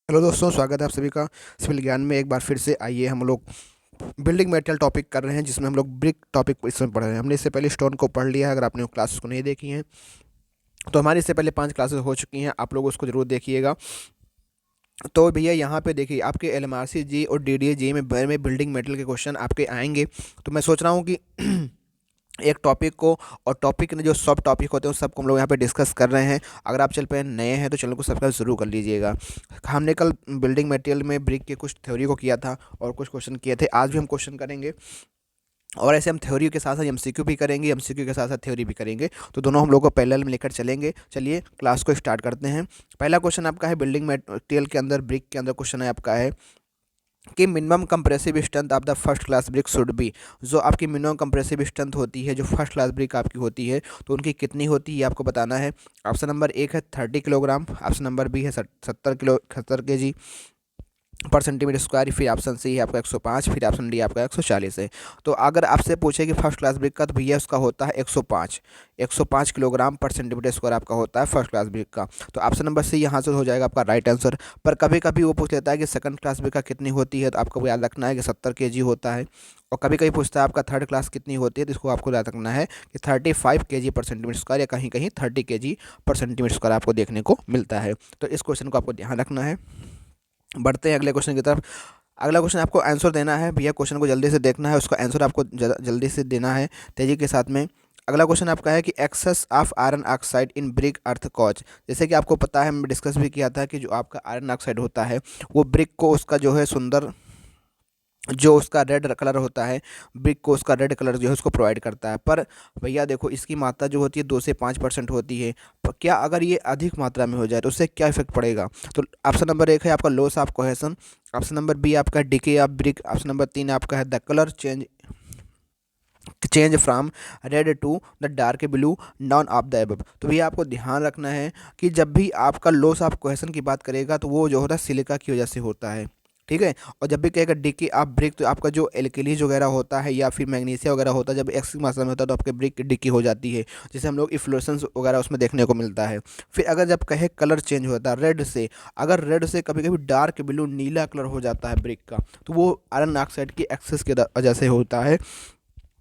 Hello दोस्तों, स्वागत है आप सभी का सिविल ज्ञान में। एक बार फिर से आइए, हम लोग बिल्डिंग मटेरियल टॉपिक कर रहे हैं, जिसमें हम लोग ब्रिक टॉपिक इसमें पढ़ रहे हैं। हमने इससे पहले स्टोन को पढ़ लिया है। अगर आपने वो क्लासेस को नहीं देखी हैं तो हमारी इससे पहले 5 क्लासेस हो चुकी हैं, आप लोग उसको जरूर देखिएगा। तो भैया यहाँ पे देखिए, आपके एलएमआरसी जी और डीडीए जी में बिल्डिंग मटेरियल के क्वेश्चन आपके आएंगे। तो मैं सोच रहा हूँ कि एक टॉपिक को और टॉपिक में जो सब टॉपिक होते हैं उस सबको हम लोग यहाँ पे डिस्कस कर रहे हैं। अगर आप चैनल पे नए हैं तो चैनल को सब्सक्राइब जरूर कर लीजिएगा। हमने कल बिल्डिंग मटेरियल में ब्रिक के कुछ थ्योरी को किया था और कुछ क्वेश्चन किए थे। आज भी हम क्वेश्चन करेंगे और ऐसे हम थ्योरी के साथ साथ एमसीक्यू भी करेंगे, एमसीक्यू के साथ साथ थ्योरी भी करेंगे। तो दोनों हम लोग को पैरेलल में लेकर चलेंगे। चलिए क्लास को स्टार्ट करते हैं। पहला क्वेश्चन आपका है बिल्डिंग मटेरियल के अंदर, ब्रिक के अंदर क्वेश्चन है आपका है कि minimum compressive strength of the first class brick should be. जो आपकी मिनिमम कंप्रेसिव स्ट्रेंथ होती है, जो फर्स्ट क्लास ब्रिक आपकी होती है, तो उनकी कितनी होती है ये आपको बताना है। ऑप्शन नंबर 1 है 30 किलोग्राम, ऑप्शन नंबर बी है 70 के जी पर सेंटीमीटर स्क्वायर, फिर ऑप्शन सी है आपका 105, फिर ऑप्शन डी आपका 140 है। तो अगर आपसे पूछे कि फर्स्ट क्लास ब्रिक का, तो भैया उसका होता है 105 किलोग्राम पर सेंटीमीटर स्क्वायर आपका होता है फर्स्ट क्लास ब्रिक का। तो ऑप्शन नंबर सी यहाँ से हो जाएगा आपका राइट आंसर। पर कभी कभी वो पूछ लेता है कि सेकंड क्लास ब्रिक का कितनी होती है, तो आपको वो याद रखना है कि 70 kg होता है। और कभी कभी पूछता है आपका थर्ड क्लास कितनी होती है, तो इसको आपको याद रखना है कि 35 kg पर सेंटीमीटर स्क्वायर, या कहीं कहीं 30 kg पर सेंटीमीटर स्क्वायर आपको देखने को मिलता है। तो इस क्वेश्चन को आपको ध्यान रखना है। बढ़ते हैं अगले क्वेश्चन की तरफ। अगला क्वेश्चन आपको आंसर देना है भैया, क्वेश्चन को जल्दी से देखना है, उसका आंसर आपको जल्दी से देना है तेजी के साथ में। अगला क्वेश्चन आपका है कि excess of iron oxide in brick earth cause. जैसे कि आपको पता है, हमने डिस्कस भी किया था कि जो आपका आयरन ऑक्साइड होता है वो ब्रिक को उसका जो है सुंदर, जो उसका रेड कलर होता है, ब्रिक को उसका रेड कलर जो है उसको प्रोवाइड करता है। पर भैया देखो, इसकी मात्रा जो होती है 2 से 5% होती है। क्या अगर ये अधिक मात्रा में हो जाए तो उससे क्या इफेक्ट पड़ेगा? तो ऑप्शन नंबर 1 है आपका loss of cohesion, option number B आपका decay of brick, option number 3 आपका है the colour change from red to the dark blue, none of the above. तो भैया आपको ध्यान रखना है कि जब भी आपका लॉस ऑफ कोहेसन की बात करेगा तो वो जो होता है सिलिका की वजह से होता है, ठीक है। और जब भी कहेगा डिकी आप ब्रिक, तो आपका जो एल्कलीज वगैरह होता है या फिर मैग्नीशिया वगैरह होता है, जब एक्स मात्रा में होता है तो आपके ब्रिक डिकी हो जाती है, जिसे हम लोग इफ्लोरेसेंस वगैरह उसमें देखने को मिलता है। फिर अगर जब कहे कलर चेंज होता है रेड से, अगर रेड से कभी कभी डार्क ब्लू नीला कलर हो जाता है ब्रिक का, तो वो आयरन ऑक्साइड की एक्सेस की वजह से होता है।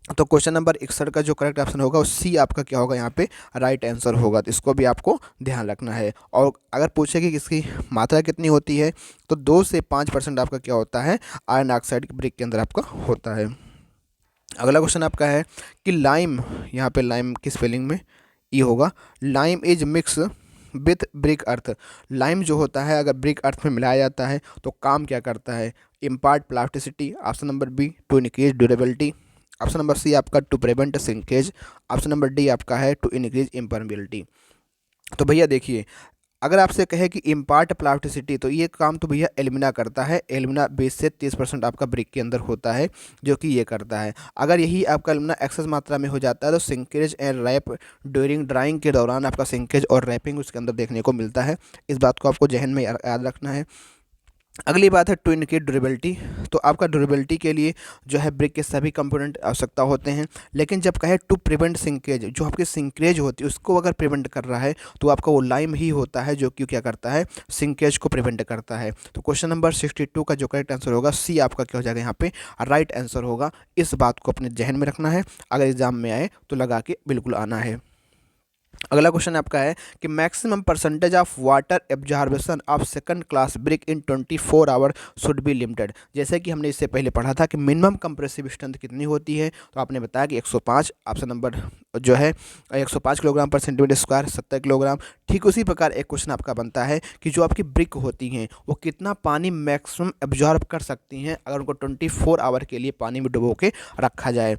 तो क्वेश्चन नंबर 61 का जो करेक्ट ऑप्शन होगा वो सी आपका क्या होगा, यहाँ पे राइट आंसर होगा। तो इसको भी आपको ध्यान रखना है। और अगर पूछे कि इसकी मात्रा कितनी होती है, तो 2 से 5% आपका क्या होता है, आयरन ऑक्साइड ब्रिक के अंदर आपका होता है। अगला क्वेश्चन आपका है कि लाइम, यहाँ पे लाइम की स्पेलिंग में ई होगा, lime is mix with brick earth. Lime जो होता है अगर ब्रिक अर्थ में मिलाया जाता है तो काम क्या करता है? Impart plasticity, option number B to increase durability, option number C आपका to prevent sinkage, option number D आपका है टू इंक्रीज इम्परमेबिलिटी। तो भैया देखिए, अगर आपसे कहे कि इम्पार्ट प्लास्टिसिटी, तो ये काम तो भैया एल्यूमिना करता है। एल्यूमिना 20 से 30% आपका ब्रिक के अंदर होता है जो कि ये करता है। अगर यही आपका एल्यूमिना एक्सेस मात्रा में हो जाता है तो shrinkage and warp during drying के दौरान आपका सिंकेज और रैपिंग उसके अंदर देखने को मिलता है। इस बात को आपको जहन में याद रखना है। अगली बात है टू इंडिकेट ड्यूरेबिलिटी। तो आपका ड्यूरेबिलिटी के लिए जो है ब्रिक के सभी कंपोनेंट आवश्यकता होते हैं, लेकिन जब कहे टू प्रिवेंट सिंकेज, जो आपकी सिंकेज होती है उसको अगर प्रिवेंट कर रहा है तो आपका वो लाइम ही होता है जो कि क्या करता है, सिंकेज को प्रिवेंट करता है। तो क्वेश्चन नंबर 62 का जो करेक्ट आंसर होगा सी आपका क्या हो जाएगा, यहाँ पे राइट आंसर होगा। इस बात को अपने जहन में रखना है, अगर एग्जाम में आए तो लगा के बिल्कुल आना है। अगला क्वेश्चन आपका है कि maximum percentage of water absorption of second class brick in 24 hour should be limited. जैसे कि हमने इससे पहले पढ़ा था कि मिनिमम कंप्रेसिव स्ट्रेंथ कितनी होती है, तो आपने बताया कि 105, ऑप्शन नंबर जो है 105 किलोग्राम पर सेंटीमीटर स्क्वायर, 70 किलोग्राम। ठीक उसी प्रकार एक क्वेश्चन आपका बनता है कि जो आपकी ब्रिक होती हैं वो कितना पानी मैक्सिमम एब्जॉर्ब कर सकती हैं अगर उनको 24 आवर के लिए पानी में डुबो के रखा जाए।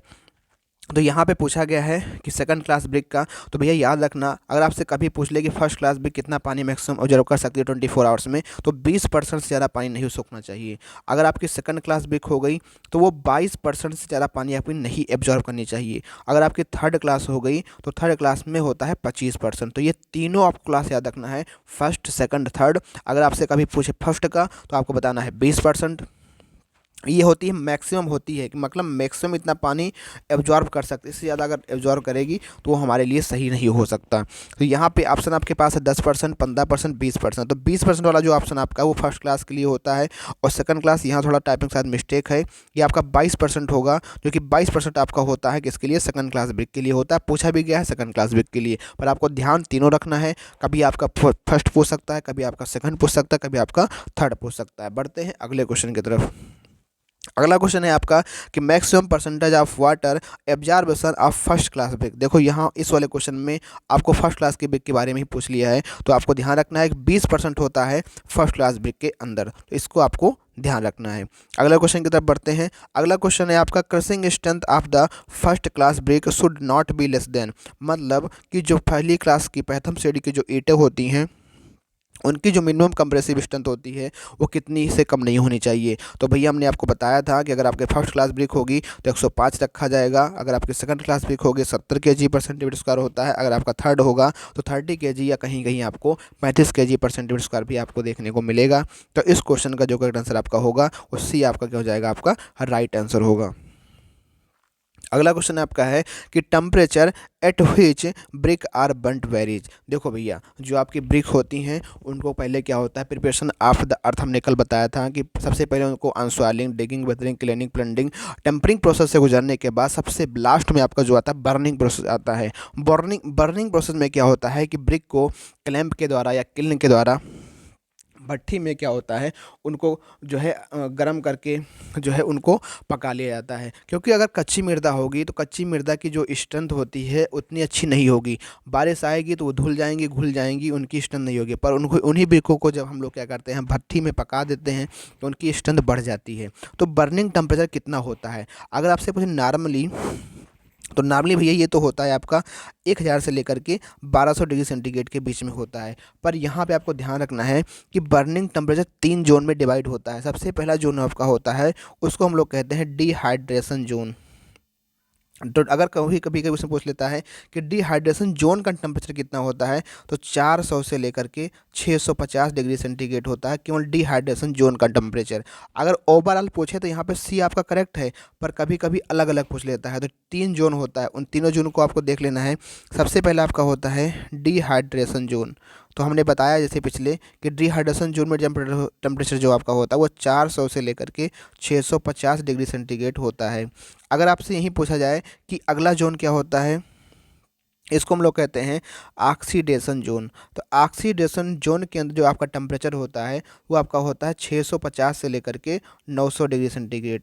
तो यहाँ पे पूछा गया है कि सेकंड क्लास ब्रिक का। तो भैया याद रखना, अगर आपसे कभी पूछ ले कि फर्स्ट क्लास ब्रिक कितना पानी मैक्सिमम ऑब्जर्व कर सकती है 24 आवर्स में, तो 20% से ज़्यादा पानी नहीं सोखना चाहिए। अगर आपकी सेकंड क्लास ब्रिक हो गई तो वो 22% से ज़्यादा पानी आपकी नहीं एब्जॉर्व करनी चाहिए। अगर आपकी थर्ड क्लास हो गई तो थर्ड क्लास में होता है 25%। तो ये तीनों आपको क्लास याद रखना है, फर्स्ट सेकंड थर्ड। अगर आपसे कभी पूछे फर्स्ट का तो आपको बताना है 20%, ये होती है मैक्सिमम होती है, कि मतलब मैक्सिमम इतना पानी एब्जॉर्ब कर सकते, इससे ज़्यादा अगर एब्जॉर्ब करेगी तो वो हमारे लिए सही नहीं हो सकता। तो यहाँ पे ऑप्शन आपके पास है 10%, 15%, 20%। तो 20% वाला जो ऑप्शन आपका है वो फर्स्ट क्लास के लिए होता है, और सेकंड क्लास यहाँ थोड़ा टाइपिंग के साथ मिस्टेक है, ये आपका 22% होगा, जो कि 22% आपका होता है किसके लिए, सेकंड क्लास ब्रिक के लिए होता है। पूछा भी गया है सेकंड क्लास ब्रिक के लिए, पर आपको ध्यान तीनों रखना है। कभी आपका फर्स्ट पूछ सकता है, कभी आपका सेकंड पूछ सकता है, कभी आपका थर्ड पूछ सकता है। बढ़ते हैं अगले क्वेश्चन की तरफ। अगला क्वेश्चन है आपका कि maximum percentage of water absorption of first class brick. देखो यहाँ इस वाले क्वेश्चन में आपको फर्स्ट क्लास के ब्रिक के बारे में ही पूछ लिया है, तो आपको ध्यान रखना है कि 20% होता है फर्स्ट क्लास ब्रिक के अंदर, तो इसको आपको ध्यान रखना है। अगला क्वेश्चन की तरफ बढ़ते हैं। अगला क्वेश्चन है आपका crushing strength of the first class brick should not be less than, मतलब कि जो पहली क्लास की प्रथम श्रेणी की जो ईंटें होती हैं उनकी जो मिनिमम कंप्रेसिव स्ट्रेंथ होती है वो कितनी से कम नहीं होनी चाहिए। तो भैया हमने आपको बताया था कि अगर आपके फर्स्ट क्लास ब्रिक होगी तो 105 रखा जाएगा, अगर आपकी सेकंड क्लास ब्रिक होगी 70 kg पर सेंटीमीटर स्क्वायर होता है, अगर आपका थर्ड होगा तो 30 kg या कहीं कहीं आपको 35 kg पर सेंटीमीटर स्क्वायर भी आपको देखने को मिलेगा। तो इस क्वेश्चन का जो करेक्ट आंसर आपका होगा वो सी आपका क्या हो जाएगा, आपका राइट आंसर होगा। अगला क्वेश्चन आपका है कि temperature at which brick are burnt varies. देखो भैया जो आपकी ब्रिक होती हैं उनको पहले क्या होता है, प्रिपरेशन ऑफ द अर्थ हमने कल बताया था कि सबसे पहले उनको unsoiling, digging, weathering, cleaning, blending, tempering process से गुजरने के बाद सबसे लास्ट में आपका जो आता है बर्निंग प्रोसेस आता है। बर्निंग प्रोसेस में क्या होता है कि ब्रिक को क्लैंप के द्वारा या किल्न के द्वारा भट्ठी में क्या होता है उनको जो है गर्म करके जो है उनको पका लिया जाता है, क्योंकि अगर कच्ची मृदा होगी तो कच्ची मृदा की जो स्ट्रेंथ होती है उतनी अच्छी नहीं होगी, बारिश आएगी तो वो धुल जाएंगी, घुल जाएंगी, उनकी स्ट्रेंथ नहीं होगी। पर उनको उन्हीं वृक्षों को जब हम लोग क्या करते हैं भट्ठी में पका देते हैं तो उनकी स्ट्रेंथ बढ़ जाती है। तो बर्निंग टेम्परेचर कितना होता है, अगर आपसे पूछे नॉर्मली, तो नॉर्मली भैया ये तो होता है आपका 1000 से लेकर के 1200 डिग्री सेंटीग्रेड के बीच में होता है। पर यहाँ पे आपको ध्यान रखना है कि बर्निंग टेम्परेचर 3 जोन में डिवाइड होता है। सबसे पहला जोन आपका होता है उसको हम लोग कहते हैं डिहाइड्रेशन जोन। तो अगर कभी कभी कभी उसमें पूछ लेता है कि डिहाइड्रेशन जोन का टेम्परेचर कितना होता है, तो 400 से लेकर के 650 डिग्री सेंटीग्रेड होता है केवल डिहाइड्रेशन जोन का टेम्परेचर। अगर ओवरऑल पूछे तो यहाँ पे सी आपका करेक्ट है, पर कभी कभी अलग अलग पूछ लेता है। तो 3 जोन होता है, उन तीनों जोन को आपको देख लेना है। सबसे पहले आपका होता है डिहाइड्रेशन जोन, तो हमने बताया जैसे पिछले कि डिहाइड्रेशन जोन में टेम्परेचर जो आपका होता है वो 400 से लेकर के 650 डिग्री सेंटीग्रेड होता है। अगर आपसे यही पूछा जाए कि अगला जोन क्या होता है, इसको हम लोग कहते हैं ऑक्सीडेशन जोन। तो ऑक्सीडेशन जोन के अंदर जो आपका टेम्परेचर होता है वो आपका होता है 650 से लेकर के 900 डिग्री सेंटीग्रेड।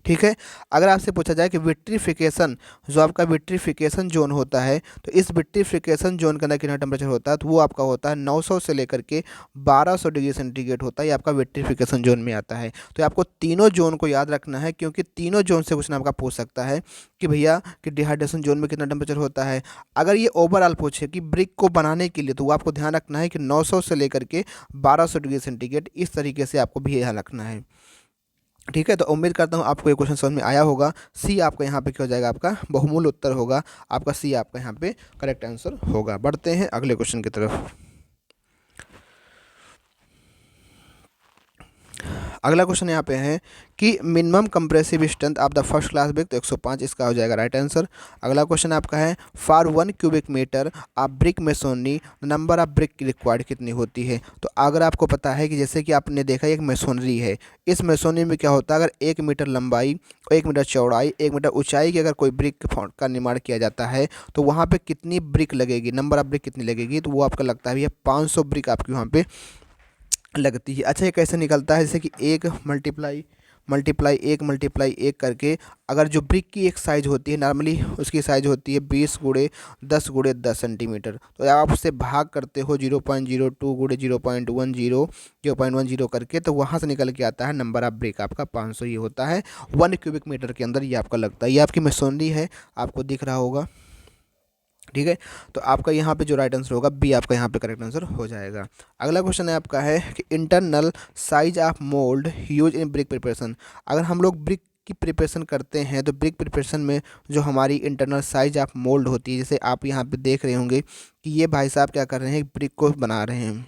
ठीक है। अगर आपसे पूछा जाए कि विट्रीफिकेशन, जो आपका विट्रीफिकेशन जोन होता है, तो इस विट्रीफिकेशन जोन के अंदर कितना टेम्परेचर होता है, तो वो आपका होता है 900 से लेकर के 1200 डिग्री सेंटीग्रेड होता है, ये आपका विट्रीफिकेशन जोन में आता है। तो आपको तीनों जोन को याद रखना है, क्योंकि तीनों जोन से क्वेश्चन आपका पूछ सकता है कि भैया कि डिहाइड्रेशन जोन में कितना टेम्परेचर होता है। अगर ये ओवरऑल पूछे कि ब्रिक को बनाने के लिए, तो वो आपको ध्यान रखना है कि 900 से लेकर के 1200 डिग्री सेंटीग्रेड, इस तरीके से आपको भी ध्यान रखना है। ठीक है। तो उम्मीद करता हूँ आपको ये क्वेश्चन समझ में आया होगा। सी आपका यहाँ पे क्या हो जाएगा, आपका बहुमूल्य उत्तर होगा, आपका सी आपका यहाँ पे करेक्ट आंसर होगा। बढ़ते हैं अगले क्वेश्चन की तरफ। अगला क्वेश्चन यहाँ पे है कि minimum compressive strength of the first class brick, तो 105 इसका हो जाएगा राइट आंसर। अगला क्वेश्चन आपका है for 1 cubic metre of brick masonry number of brick required कितनी होती है। तो अगर आपको पता है कि जैसे कि आपने देखा एक मेसोनरी है, इस मेसोनरी में क्या होता है, अगर 1 मीटर लंबाई, 1 मीटर चौड़ाई, 1 मीटर ऊंचाई की अगर कोई ब्रिक का निर्माण किया जाता है तो वहाँ पे कितनी ब्रिक लगेगी, नंबर ऑफ ब्रिक कितनी लगेगी, तो वो आपका लगता है भैया 500 ब्रिक आपकी वहाँ पे लगती है। अच्छा ये कैसे निकलता है, जैसे कि 1 मल्टीप्लाई मल्टीप्लाई 1 मल्टीप्लाई 1 करके, अगर जो ब्रिक की एक साइज़ होती है नॉर्मली उसकी साइज़ होती है 20 गुणे 10 गुणे 10 सेंटीमीटर, तो आप उससे भाग करते हो 0.02 गुणे 0.10 करके, तो वहाँ से निकल के आता है नंबर ऑफ ब्रिक आपका 500 ये होता है 1 क्यूबिक मीटर के अंदर, ये आपका लगता है। ये आपकी मेसोनरी है, आपको दिख रहा होगा। ठीक है। तो आपका यहाँ पे जो राइट आंसर होगा बी आपका यहाँ पे करेक्ट आंसर हो जाएगा। अगला क्वेश्चन है आपका है कि internal size of mould use in brick preparation. अगर हम लोग ब्रिक की प्रिपरेशन करते हैं तो ब्रिक प्रिपरेशन में जो हमारी इंटरनल साइज ऑफ मोल्ड होती है, जैसे आप यहाँ पे देख रहे होंगे कि ये भाई साहब क्या कर रहे हैं, ब्रिक को बना रहे हैं।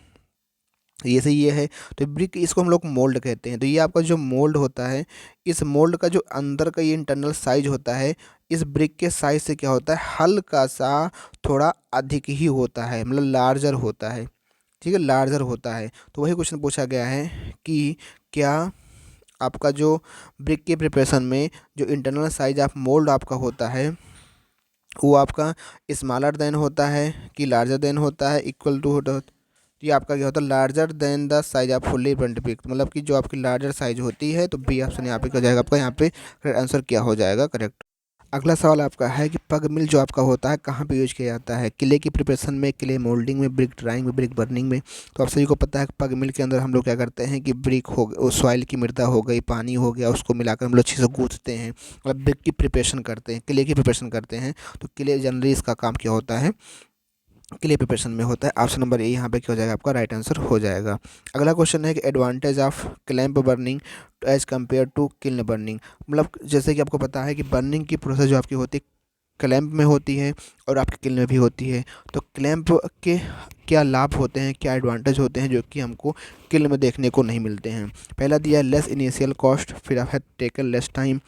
ये से ये है। तो ब्रिक इसको हम लोग मोल्ड कहते हैं। तो ये आपका जो मोल्ड होता है, इस मोल्ड का जो अंदर का ये इंटरनल साइज होता है, इस ब्रिक के साइज से क्या होता है, हल्का सा थोड़ा अधिक ही होता है, मतलब लार्जर होता है। ठीक है, लार्जर होता है। तो वही क्वेश्चन पूछा गया है कि क्या आपका जो ब्रिक के प्रिपरेशन में जो इंटरनल साइज ऑफ मोल्ड आपका होता है वो आपका स्मॉलर देन होता है कि लार्जर देन होता है, इक्वल टू होता है। तो ये आपका क्या होता है, larger than the size off fully burned brick, मतलब कि जो आपकी लार्जर साइज होती है। तो बी ऑप्शन यहाँ पे क्या हो जाएगा आपका, यहाँ पे आंसर क्या हो जाएगा, करेक्ट। अगला सवाल आपका है कि पग मिल जो आपका होता है कहाँ पे यूज किया जाता है, किले की प्रिपरेशन में, किले मोल्डिंग में, ब्रिक ड्राइंग में, ब्रिक बर्निंग में। तो आप सभी को पता है कि पग मिल के अंदर हम लोग क्या करते हैं कि ब्रिक हो, सॉइल की मृदा हो गई, पानी हो गया, उसको मिलाकर हम लोग अच्छे से गूंथते हैं, मतलब ब्रिक की प्रिपरेशन करते हैं, किले की प्रिपरेशन करते हैं। तो किले जनरली इसका काम क्या होता है, किले प्रिपरेशन में होता है। ऑप्शन नंबर ए यहाँ पे क्या हो जाएगा आपका, राइट आंसर हो जाएगा। अगला क्वेश्चन है कि advantage of clamp burning as compare to kiln burning, मतलब जैसे कि आपको पता है कि बर्निंग की प्रोसेस जो आपकी होती है क्लैंप में होती है और आपके किल्न में भी होती है। तो क्लैंप के क्या लाभ होते हैं, क्या एडवांटेज होते हैं जो कि हमको किल्न में देखने को नहीं मिलते हैं। पहला दिया है लेस इनिशियल कॉस्ट, फिर आप है taken less time,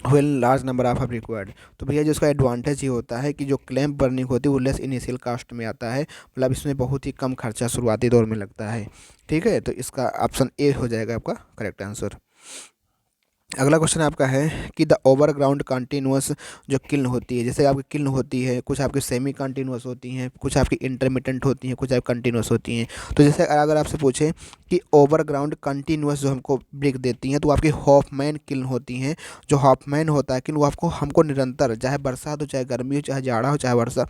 when large number of required. तो भैया जो इसका एडवांटेज ये होता है कि जो क्लैंप बर्निंग होती है वो लेस इनिशियल कास्ट में आता है, मतलब इसमें बहुत ही कम खर्चा शुरुआती दौर में लगता है। ठीक है, तो इसका ऑप्शन ए हो जाएगा आपका करेक्ट आंसर। अगला क्वेश्चन आपका है कि द ओवरग्राउंड कंटिन्यूअस जो किल्न होती है, जैसे आपकी किल्न होती है, कुछ आपकी सेमी कंटिन्यूअस होती हैं, कुछ आपकी इंटरमिटेंट होती हैं, कुछ आपकी कंटिन्यूअस होती हैं। तो जैसे अगर आपसे पूछे कि ओवरग्राउंड कंटिन्यूअस जो हमको ब्रेक देती हैं, तो आपकी हॉफमैन किल्न होती हैं। जो हॉफमैन होता है किल्न वो आपको हमको निरंतर, चाहे बरसात हो, चाहे गर्मी हो, चाहे जाड़ा हो, चाहे वर्षा,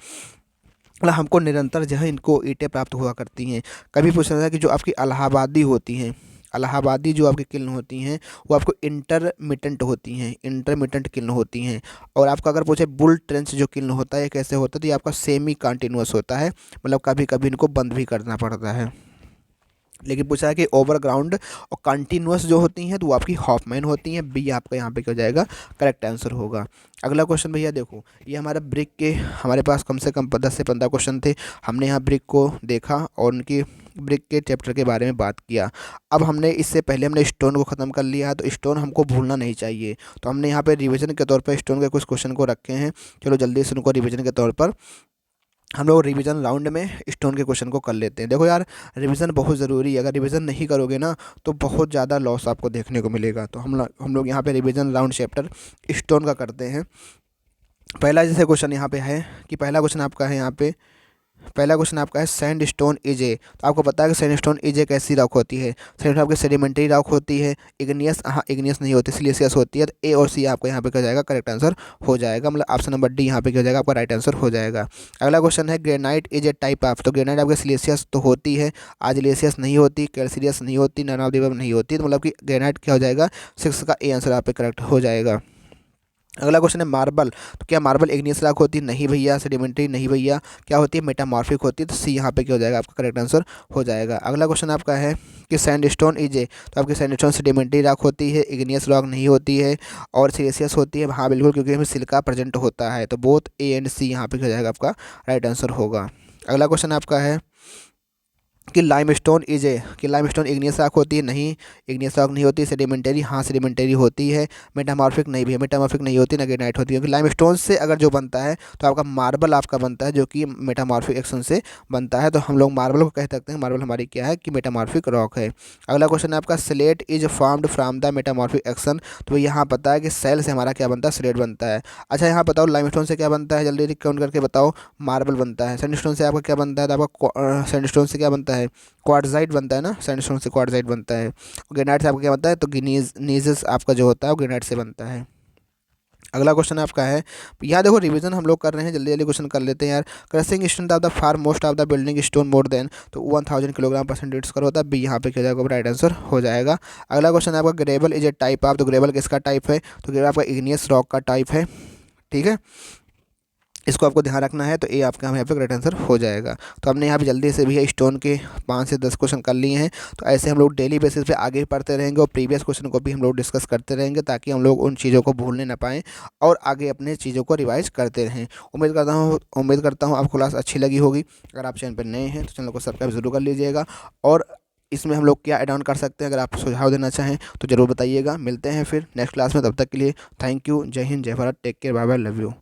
मतलब हमको निरंतर जो है इनको ईंटें प्राप्त हुआ करती हैं। कभी पूछ रहा था कि जो आपकी इलाहाबादी होती हैं, इलाहाबादी जो आपकी किल्न होती हैं वो आपको इंटरमिटेंट होती हैं, इंटरमिटेंट किल्न होती हैं। और आपका अगर पूछे बुल ट्रेंच जो किल्न होता है ये कैसे होता है, तो ये आपका सेमी कंटिन्यूअस होता है, मतलब कभी कभी इनको बंद भी करना पड़ता है। लेकिन पूछा है कि ओवरग्राउंड और कंटिन्यूअस जो होती हैं तो वो आपकी हॉफमैन होती हैं। बी आपका यहाँ पे क्या हो जाएगा, करेक्ट आंसर होगा। अगला क्वेश्चन भैया देखो, ये हमारा ब्रिक के हमारे पास कम से कम 10 से 15 क्वेश्चन थे। हमने यहाँ ब्रिक को देखा और उनकी ब्रिक के चैप्टर के बारे में बात किया। अब हमने इससे पहले हमने स्टोन को ख़त्म कर लिया है, तो स्टोन हमको भूलना नहीं चाहिए। तो हमने यहाँ पे रिवीजन के तौर पर स्टोन के कुछ क्वेश्चन को रखे हैं। चलो जल्दी से उनको रिवीजन के तौर पर हम लोग रिवीजन राउंड में स्टोन के क्वेश्चन को कर लेते हैं। देखो यार, रिवीजन बहुत ज़रूरी है, अगर रिवीजन नहीं करोगे ना तो बहुत ज़्यादा लॉस आपको देखने को मिलेगा। तो हम लोग यहाँ पे रिवीजन राउंड चैप्टर स्टोन का करते हैं। पहला जैसे क्वेश्चन यहाँ पे है कि पहला क्वेश्चन आपका है यहाँ पे, पहला क्वेश्चन आपका है सैंड स्टोन इजे। तो आपको पता है कि सैंड स्टोन इजे कैसी रॉक होती है, सैंड आपकी सेडिमेंट्री रॉक होती है, इग्नियस, हाँ इग्नियस नहीं होती, सिलिशियस होती है। तो ए और सी आपका यहाँ पे क्या हो जाएगा, करेक्ट आंसर हो जाएगा, मतलब ऑप्शन नंबर डी यहाँ पे क्या हो जाएगा आपका राइट आंसर हो जाएगा। अगला क्वेश्चन है granite is a type of. तो ग्रेनाइट आपकी सिलिशियस तो होती है, आजलेशियस नहीं होती, कैल्सियस नहीं होती, नन ऑफ द अबव नहीं होती। तो मतलब कि ग्रेनाइट क्या हो जाएगा, 6 का ए आंसर आप पे करेक्ट हो जाएगा। अगला क्वेश्चन है मार्बल। तो क्या मार्बल इग्नियस रॉक होती है, नहीं भैया। सेडिमेंट्री, नहीं भैया। क्या होती है, मेटामॉर्फिक होती है। तो सी यहाँ पे क्या हो जाएगा आपका करेक्ट आंसर हो जाएगा। अगला क्वेश्चन आपका है कि सैंडस्टोन इज ए। तो आपकी सैंडस्टोन सेडिमेंट्री रॉक होती है, इग्नियस रॉक नहीं होती है, और सिलिशियस होती है। हाँ बिल्कुल, क्योंकि इसमें सिलिका प्रेजेंट होता है। तो बोथ ए एंड सी यहाँ पे क्या हो जाएगा आपका राइट आंसर होगा। अगला क्वेश्चन आपका है कि लाइमस्टोन इज ए, कि लाइमस्टोन इग्नियस रॉक होती है, नहीं इग्नियस रॉक नहीं होती। सेडिमेंटरी, हाँ सेडिमेंटरी होती है। मेटामॉर्फिक नहीं भी है, मेटामॉर्फिक नहीं होती, ना ग्रेनाइट होती है। क्योंकि लाइमस्टोन से अगर जो बनता है तो आपका मार्बल आपका बनता है जो कि मेटामॉर्फिक एक्शन से बनता है। तो हम लोग मार्बल को कह सकते हैं, मार्बल हमारी क्या है कि मेटामॉर्फिक रॉक है। अगला क्वेश्चन है आपका slate is formed from the metamorphic action. तो यहाँ पता है कि सेल से हमारा क्या बनता है, स्लेट बनता है। अच्छा यहाँ बताओ लाइमस्टोन से क्या बनता है, जल्दी काउंट करके बताओ। मार्बल बनता है। सैंडस्टोन से आपका क्या बनता है, तो आपका सैंडस्टोन से क्या बनता है, क्वार्टजाइट बनता है ना, सैंडस्टोन से क्वार्टजाइट बनता है। ग्रेनाइट से आपका क्या बनता है, तो नीजेस आपका जो होता है वो ग्रेनाइट से बनता है। अगला क्वेश्चन आपका है, यहाँ देखो रिवीजन हम लोग कर रहे हैं, जल्दी जल्दी क्वेश्चन कर लेते हैं यार। Crushing strength of the far most of the building stone more than, तो 1000 किलोग्राम परसेंटेज कर होता है। बी यहाँ पे क्या जाएगा राइट आंसर हो जाएगा। अगला क्वेश्चन आपका gravel is a type of. तो ग्रेवल किसका टाइप है, तो ग्रेवल आपका इग्नियस रॉक का टाइप है। ठीक है, इसको आपको ध्यान रखना है। तो ए आपका यहाँ पे करेक्ट आंसर हो जाएगा। तो हमने यहाँ पे जल्दी से भी स्टोन के 5 से 10 क्वेश्चन कर लिए हैं। तो ऐसे हम लोग डेली बेसिस पे आगे पढ़ते रहेंगे और प्रीवियस क्वेश्चन को भी हम लोग डिस्कस करते रहेंगे, ताकि हम लोग उन चीज़ों को भूलने ना पाएँ और आगे अपने चीज़ों को रिवाइज करते रहें। उम्मीद करता हूँ आपको क्लास अच्छी लगी होगी। अगर आप चैनल पर नए हैं तो चैनल को सब्सक्राइब जरूर कर लीजिएगा और इसमें हम लोग क्या ऐड ऑन कर सकते हैं, अगर आप सुझाव देना चाहें तो ज़रूर बताइएगा। मिलते हैं फिर नेक्स्ट क्लास में, तब तक के लिए थैंक यू। जय हिंद, जय Bharat, take care, bye bye, love you.